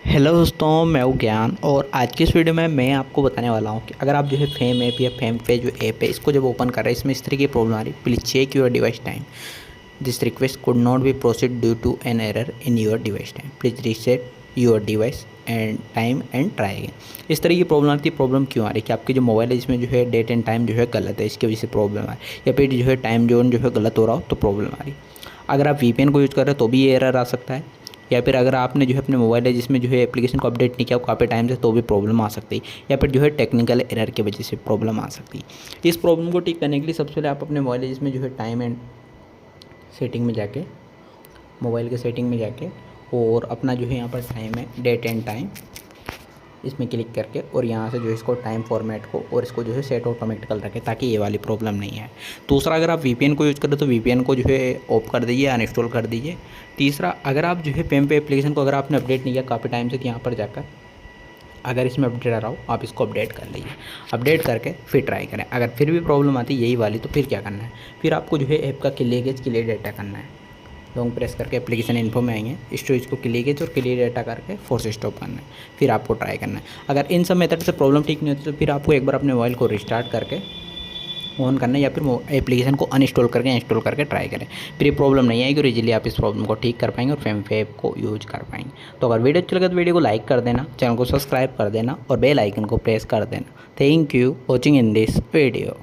Hello दोस्तों, मैं हूँ ज्ञान और आज की इस वीडियो में मैं आपको बताने वाला हूँ कि अगर आप जो है फेम ऐप या फेम पे जो ऐप है इसको जब ओपन कर रहे हैं इसमें इस तरह की प्रॉब्लम आ रही है। Please check your device time, this request could not be proceed due to an error in your device time, please reset your device and time and try again. इस तरह की प्रॉब्लम आती है। प्रॉब्लम क्यों आ रही है कि आपकी जो मोबाइल है इसमें जो है डेट एंड टाइम जो है गलत है, इसकी वजह से प्रॉब्लम आ रही है, या फिर जो है टाइम जोन जो है गलत हो रहा हो तो प्रॉब्लम आ रही है। अगर आप वीपीएन को यूज़ कर रहे हो तो भी ये एरर आ सकता है, या फिर अगर आपने जो है अपने मोबाइल है जिसमें जो है एप्लीकेशन को अपडेट नहीं किया काफ़ी टाइम से तो भी प्रॉब्लम आ सकती है, या फिर जो है टेक्निकल एरर की वजह से प्रॉब्लम आ सकती है। इस प्रॉब्लम को ठीक करने के लिए सबसे पहले आप अपने मोबाइल है जिसमें जो है टाइम एंड सेटिंग में जाके, मोबाइल के सेटिंग में जाके और अपना जो है यहाँ पर टाइम है डेट एंड टाइम इसमें क्लिक करके और यहाँ से जो है इसको टाइम फॉर्मेट को और इसको जो है सेट ऑटोमेटिकल रखें ताकि ये वाली प्रॉब्लम नहीं है। दूसरा, अगर आप वीपीएन को यूज़ करें तो वीपीएन को जो है ऑफ कर दीजिए, अनइंस्टॉल कर दीजिए। तीसरा, अगर आप जो है पेम पे एप्लीकेशन को अगर आपने अपडेट नहीं किया काफ़ी टाइम से तो यहाँ पर जाकर अगर इसमें अपडेट आ रहा हो आप इसको अपडेट कर लीजिए। अपडेट करके फिर ट्राई करें। अगर फिर भी प्रॉब्लम आती है यही वाली तो फिर क्या करना है, फिर आपको जो है ऐप का क्लियर डाटा करना है। लॉन्ग प्रेस करके एप्लीकेशन इन्फो में आएंगे, स्टोरेज को क्लियर और क्लियर डाटा करके फोर्स स्टॉप करना है, फिर आपको ट्राई करना है। अगर इन सब मेथड से प्रॉब्लम ठीक नहीं होती तो फिर आपको एक बार अपने मोबाइल को रिस्टार्ट करके ऑन करना है, या फिर एप्लीकेशन को अनइंस्टॉल करके इंस्टॉल करके ट्राई करें। फिर ये प्रॉब्लम नहीं आएगी और इजीली आप इस प्रॉब्लम को ठीक कर पाएंगे और फेम पे ऐप को यूज कर पाएंगे। तो अगर वीडियो अच्छा लगे तो वीडियो को लाइक कर देना, चैनल को सब्सक्राइब कर देना और बेल आइकन को प्रेस कर देना। Thank you watching in this video.